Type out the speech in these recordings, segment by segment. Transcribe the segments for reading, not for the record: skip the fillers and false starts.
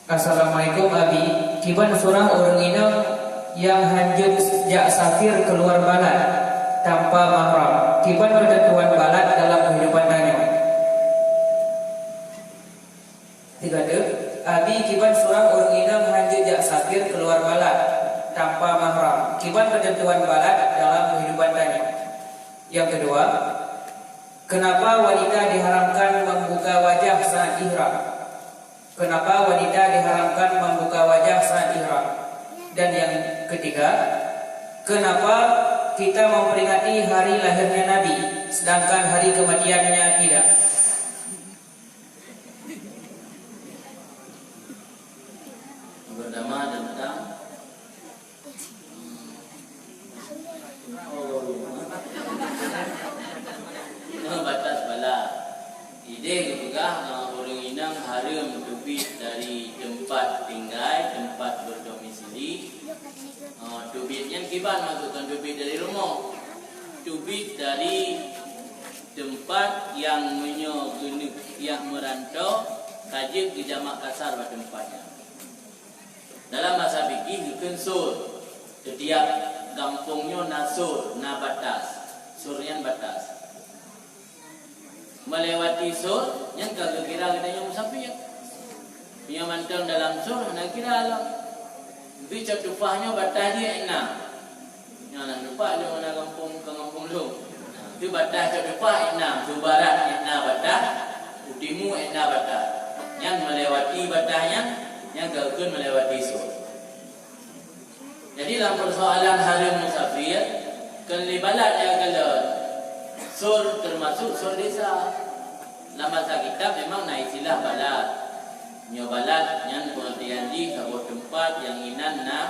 Assalamualaikum Abi. Kiban surah orang ina yang hanjut jak safir keluar balat tanpa mahram. Kiban ketentuan balat dalam kehidupan tanya. Tiga de. Abi kiban surah orang ina hanjut jak safir keluar balat tanpa mahram. Kiban ketentuan balat dalam kehidupan tanya. Yang kedua, kenapa wanita diharamkan membuka wajah saat ihram? Kenapa wanita diharamkan membuka wajah saat ihram? Dan yang ketiga, kenapa kita memperingati hari lahirnya Nabi sedangkan hari kematiannya tidak? Pertama tentang batas bala. Ide juga orang inang haram tubit dari tempat tinggal, tempat berdomisili. Tubitnya kiban maksudkan tubit dari rumah. Tubit dari tempat yang yang merantau kaji ke jamak kasar pada tempatnya. Dalam bahasa fikih hukum sur. Setiap kampungnya nasur, na batas. Surnya batas. Melewati sur, yang kagak kira kita musafir. Punya mantang dalam sur, nak kira alam. Itu cap tupahnya batas dia enak. Yang lupa dia mana kampung ke kampung lu. Itu batas cap tupah enak. Tu barat enak batas, utimu enak batas. Yang melewati batasnya, yang kagak melewati sur. Jadi dalam persoalan haram musafir, kelibalat yang kalau sur termasuk sur desa. Dalam bahasa kitab memang naik istilah balat. Nyo balat yang pengertian di sebuah tempat yang inan na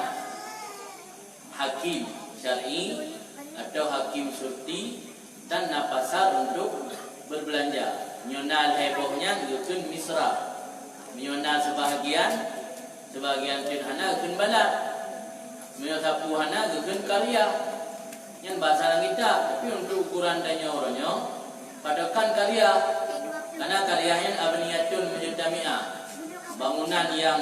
hakim syar'i atau hakim surti dan na pasar untuk berbelanja. Nyo na hebohnya gukun misra. Nyo na sebahagian sederhana gukun balat. Nyo sapu hana gukun karya. Yang bahasa kita, tapi untuk ukuran tanya orangnya, padakan karya, karena karyanya abniyatun mujtami'ah, bangunan yang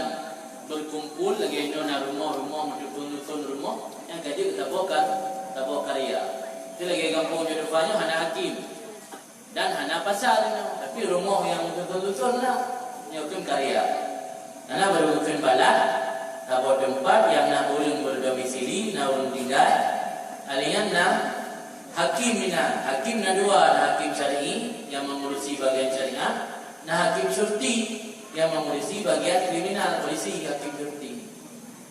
berkumpul lagi nona rumah menyusun rumah yang kaji kita bawa karya. Itu lagi kampung judulnya hana hakim dan hana pasar, tapi rumah yang menyusun lah, nyusun karya. Karena berkumpul balat, sebuah tempat yang nak ulung berdomisili, nak ulung tinggal. Alian hakim na dua, hakim syar'i yang mengurusi bagian syariat, hakim syurti yang mengurusi bagian kriminal, polisi hakim syurti.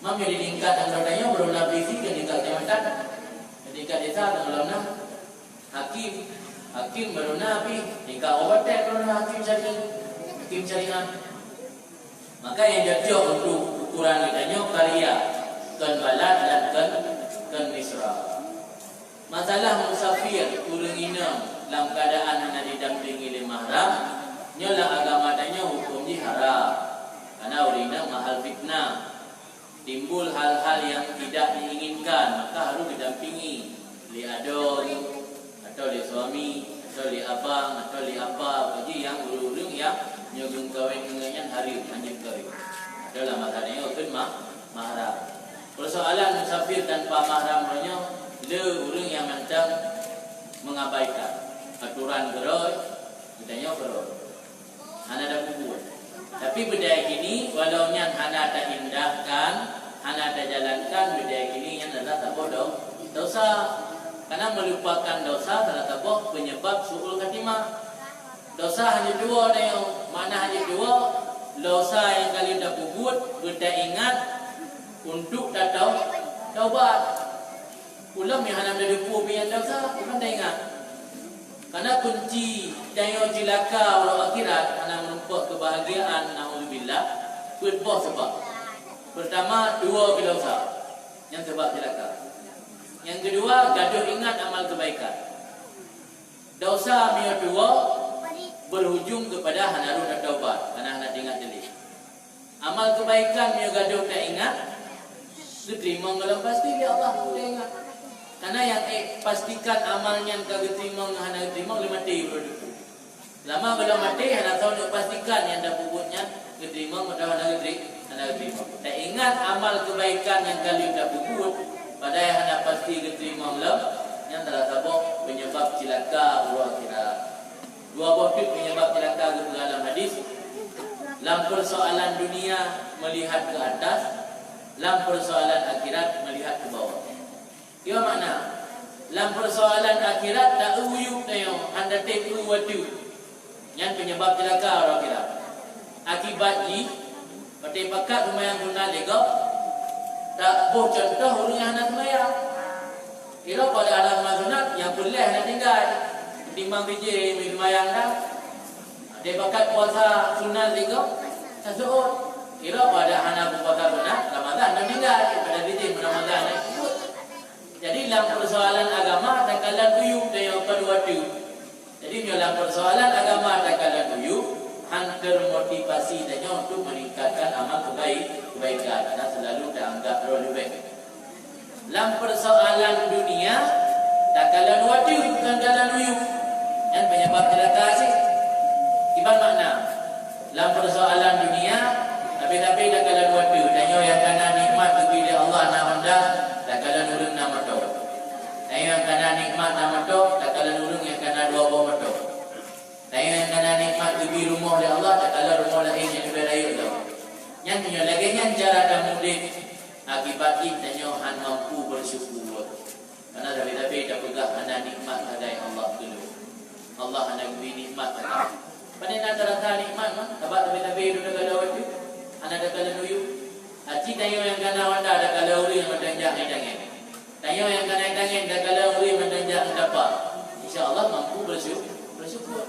Mam jadi tingkat anggotanya belum polisi ke tingkat kecamatan, ke tingkat desa belum hakim baru nabi, tingkat obat belum hakim syariat. Maka yang cocok untuk ukuran kitanya karya, kan balat dan kan misra. Masalah musafir turun ina dalam keadaan hana didampingi oleh mahram, nyolah agama tanya hukum di haram. Karena urina mahal fitnah, timbul hal-hal yang tidak diinginkan, maka harus didampingi oleh adon atau oleh suami atau oleh abang atau oleh apa bagi yang urung yang nyogung kawin dengan hari anjing kawin. Dalam masalahnya hukum mahram. Persoalan musafir tanpa mahramnya le orang yang macam mengabaikan aturan geroy, katanya geroy. Hana ada kubur. Tapi budaya kini walau yang hana tak indahkan, hana tak jalankan budaya kini yang adalah tak bodoh dosa. Karena melupakan dosa adalah tabok penyebab suul khatimah. Dosa hanya dua dah, mana hanya dua. Dosa yang kali dah kubur, kita ingat untuk tak tahu taubat. Ulam yang hanam dari pubian dosa, bukan dah ingat. Karena kunci daya cilaka walau akhirat, hanam menumpuk kebahagiaan, na'udzubillah, berbuah sebab. Pertama, dua dosa yang sebab cilaka. Yang kedua, gaduh ingat amal kebaikan. Dosa yang dua berhujung kepada hanaru dan taubat, karena hanam ingat jadi. Amal kebaikan yang gaduh tak ingat, diterima kalau pasti dia Allah tak ingat. Karena yang pastikan amalnya kagak terima hana terima oleh mati berdua. Lama belum mati hana tahu nak pastikan yang dah puputnya diterima mudah hana Anda terima. Tak ingat amal kebaikan yang kali dah puput, padahal anda pasti keterima malam yang telah tabuk penyebab cilaka urang kira. Dua buah tip penyebab cilaka ke dalam hadis. Dalam persoalan dunia melihat ke atas, dalam persoalan akhirat melihat ke bawah. Ia makna dalam persoalan akhirat tak uyuk tayo anda tepu waktu. Yang penyebab celaka orang kira. Akibatnya pada pakat lumayan guna lego tak buh contoh orang yang nak semaya. Kira pada alam sunat yang boleh nak tinggal timbang biji lumayan dah. Dia pakat puasa sunat lego sasuut. Kira pada anak puasa sunat Ramadan nak tinggal pada biji Ramadan nak ikut. Jadi dalam persoalan agama tak kalah uyuk dengan kedua tu. Jadi dalam persoalan agama tak kalah uyuk, hampir motivasi dan untuk meningkatkan amal kebaikan karena selalu dianggap lebih baik. Dalam persoalan dunia tak kalah dua tu bukan kalah uyuk. Yang penyebab celaka sih. Ibarat makna dalam persoalan dunia tapi tak kalah dua tu. Tanya yang kena nikmat bila Allah nak hendak tak kalah nurun nama tu. Tanya yang kena nikmat nama tu tak kalah nurun yang kena dua buah mata. Tanya yang kena nikmat di rumah oleh Allah tak kalah rumah lain yang lebih raya tu. Yang punya lagi yang cara dah mudik akibat tanya han mampu bersyukur. Karena tapi tak pegah anda nikmat hadai Allah dulu. Allah anda beri nikmat pada. Pada nak terasa nikmat mah sebab tapi dulu kalau waktu anda dah kalah nuyu. Haji tanya yang kena anda dah kalah uri yang mendanjak ni. Tanya yang kena tangan dah kalah uri mendanjak dapat. Insya-Allah mampu bersyukur.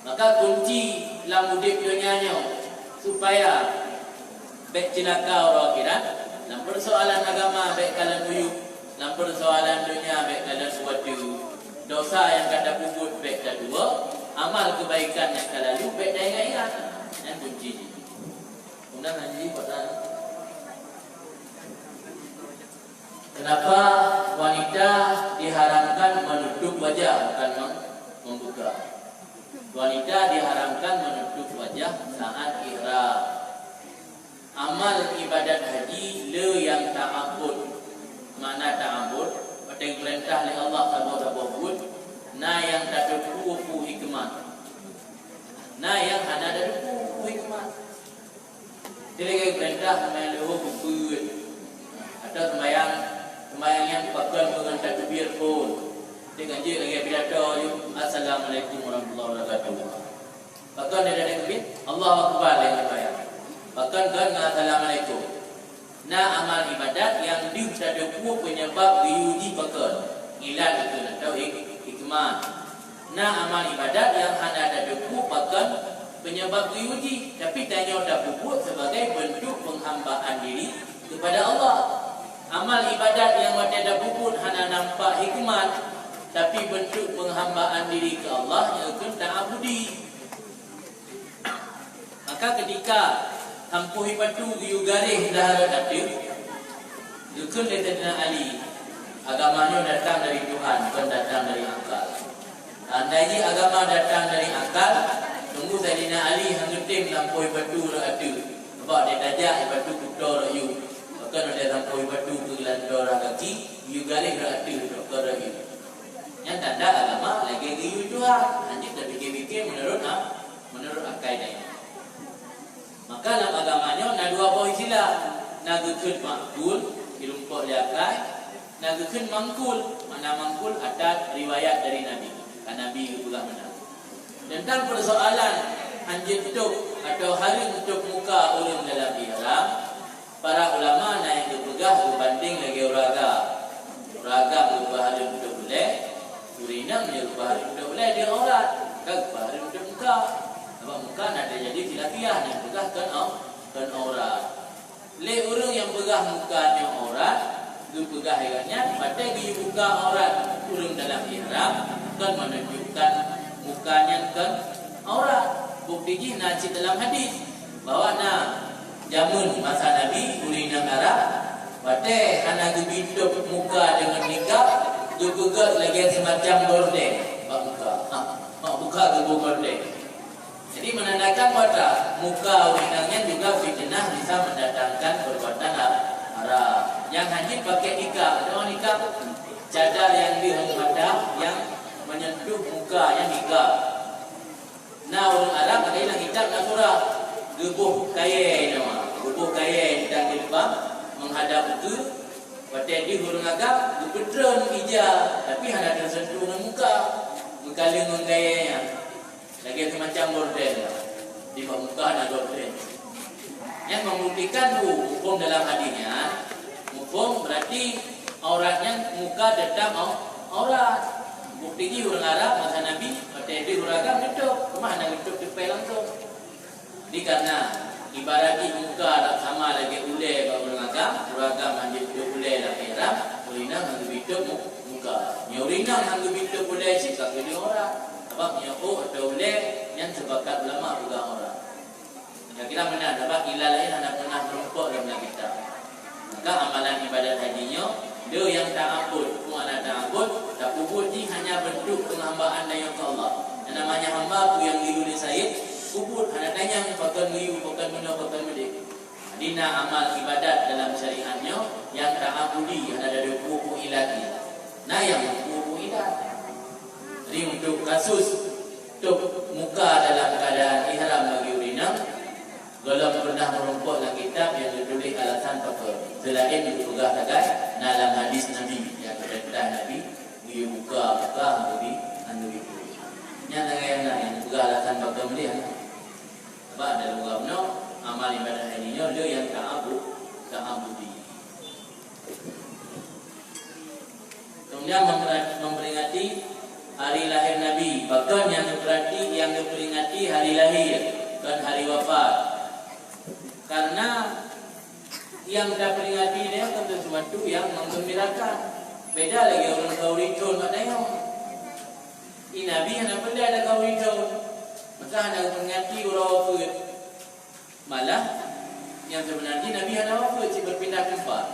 Maka kunci dalam mudik dunianya supaya baik celaka orang akhirat, dalam persoalan agama baik kalah nuyu, dalam persoalan dunia baik kalah suatu. Dosa yang kata puput baik dah dua, amal kebaikan yang kalah lu baik dah ingat. Yang kunci. Undang haji pada kenapa wanita diharamkan menutup wajah bukan membuka? Wanita diharamkan menutup wajah saat ihram. Amal ibadat haji le yang ta'abbud. Mana ta'abbud? Pada perintah oleh Allah Subhanahu wa na yang tak berkufu hikmah. Na yang ada berkufu hikmah. Dia perintah sembahyang lahu bukut atau sembahyang yang dipakai dengan takbir pun. Dia ganji lagi pidato Assalamualaikum warahmatullahi wabarakatuh. Bahkan dia ada takbir Allahu akbar yang sembahyang. Bahkan kan Assalamualaikum. Nah amal ibadat yang tidak penyebab diuji pakai. Ilat itu atau hikmah. Nah amal ibadat yang ada pakai penyebab diuji, tapi tanya dah puput sebagai bentuk penghambaan diri kepada Allah. Amal ibadat yang ada puput hanya nampak hikmat, tapi bentuk penghambaan diri ke Allah yang akan ta'abudi. Maka ketika hampuhi patu diu garis dah ada, dukun Sayyidina Ali agamanya datang dari Tuhan, bukan datang dari akal. Andainya agama datang dari akal, tunggu Sayyidina Ali hangeting lampoi batu ada. Sebab dia tajak batu kuda rayu. Bahkan ada lampoi batu ke landor kaki, you galih ada doktor rayu. Yang tanda agama lagi giyu Tuhan. Hanya dah fikir-fikir menurut akal dia. Maka dalam agamanya ada dua buah istilah. Nagukun makul, dirumpuk liakai. Nagukun mangkul. Mana mangkul ada riwayat dari Nabi. Nabi juga benar. Tentang persoalan anjir tutup atau hari tutup muka orang dalam ihram, para ulama naik berpegang berbanding lagi uraga. Uraga berubah hari tutup boleh, urinam berubah hari tutup boleh dia aurat. Kan berubah hari tutup muka. Sebab muka ada jadi filafiah yang pegang kan aurat. Le orang yang pegang mukanya aurat, tu pegang heranya, pada dia buka aurat orang dalam ihram. Kan menunjukkan mukanya kan aurat. Bukti naci dalam hadis bahwa jamun masa Nabi urinang arah pada anak hidup muka dengan nikah juga lagi semacam gorden muka buka ke gorden. Jadi menandakan pada muka urinangnya juga fitnah bisa mendatangkan perbuatan haram. Yang haji pakai nikah, ada nikah cadar yang dihadap yang menyentuh muka yang nikah. Nah orang Arab ada yang hitam nak surah gebuh kain nama, gebuh kain dan dilebam menghadap itu. Pakai di hurung agak gepedron hijau, tapi hanya tersentuh dengan muka, mengkaling menggayanya. Lagi semacam bordel, di bawah muka ada bordel. Yang membuktikan hukum dalam hadisnya, hukum berarti auratnya muka tetap aurat. Bukti di hurung Arab masa Nabi, pakai di hurung agak tutup, rumah nak tutup tepel langsung. Ini karena ibarat di muka tak sama lagi ulai bahawa beragam, beragam hanya hidup ulai dan ihram, urinang hanya hidup muka. Yang urinang hanya hidup ulai sikap jadi orang. Sebab yang atau ulai yang sebakat ulama juga orang. Yang kira benar, sebab ilah lain anda pernah merumpuk dalam kita. Maka amalan ibadat hajinya, dia yang tak ampun, mana tak ampun, tak kubur ni hanya bentuk penghambaan daya ke Allah. Yang namanya hamba tu yang diulis Said, kubur hanya tanya pakai miu, pakai mana, pakai medik. Dina amal ibadat dalam syariatnya yang tak abudi ada dari hukum ilahi. Nah yang hukum ilahi. Jadi untuk kasus untuk muka dalam keadaan ihram bagi urinam, kalau pernah merumput dalam kitab yang ditulis alasan pakai. Selain dipegang tagai dalam hadis Nabi yang perintah Nabi dia buka Nabi anu itu. Yang yang dipegang alasan pakai dia. Sebab dalam agama amal ibadah harinya dia yang ta'abudi. Kemudian memperingati hari lahir Nabi, bahkan yang memperingati hari lahir dan hari wafat. Karena yang kita peringati ini akan sesuatu yang menggembirakan. Beda lagi orang kauriton maknanya. Ini Nabi yang benda ada kauriton. Maka anda mengingati orang wafat. Malah yang sebenarnya Nabi hanya wafat berpindah tempat.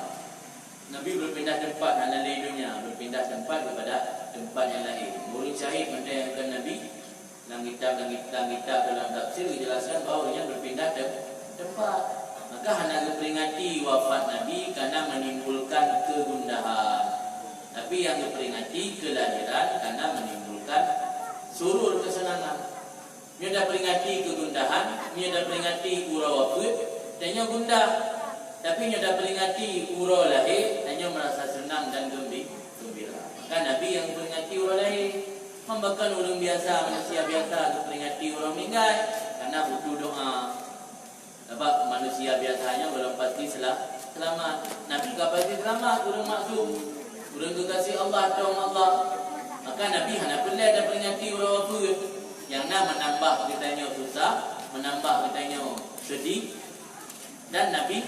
Nabi berpindah tempat hanya dari dunia, berpindah tempat kepada tempat yang lain. Murid syahid mendayakan Nabi. Dalam kitab dalam tafsir dijelaskan bahawa dia berpindah tempat. Maka hanya memperingati wafat Nabi karena menimbulkan kegundahan. Tapi yang memperingati kelahiran karena menimbulkan surur kesenangan. Dia dah peringati kegundahan, dia dah peringati ura wafat, dan dia gundah. Tapi dia dah peringati ura lahir, dan dia merasa senang dan gembira. Maka Nabi yang peringati ura lahir, membakan orang biasa, manusia biasa, peringati ura meninggal, karena butuh doa. Sebab manusia biasanya belum pasti selamat. Nabi tak pasti selamat, orang maksum, orang kekasih Allah atau Allah. Maka Nabi hanya perlu ada peringati ura wafat. Yang nak menambah kitanya susah, menambah kitanya sedih. Dan Nabi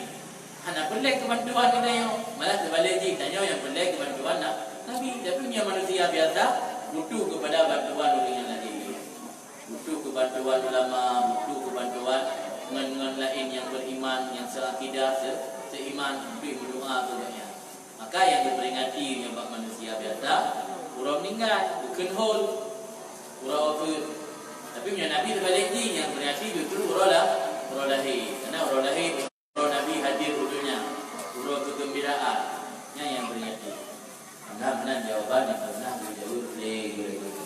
hanya pelik kebantuan kitanya. Malah sebaliknya kitanya yang pelik kebantuan Nabi. Tapi punya manusia biasa butuh kepada bantuan orang yang lain. Butuh kebantuan ulama, butuh kebantuan dengan lain yang beriman, yang seakidah, seiman, butuh berdoa kepadanya. Maka yang diperingati yang manusia biasa, orang meninggal, bukan hol, orang wafat. Tapi punya Nabi sebaliknya yang berarti justru urah lahir. Karena urah lahir, urah Nabi hadir wujudnya, urah kegembiraannya yang berarti. Benar-benar jawaban yang pernah dijawab oleh guru-guru.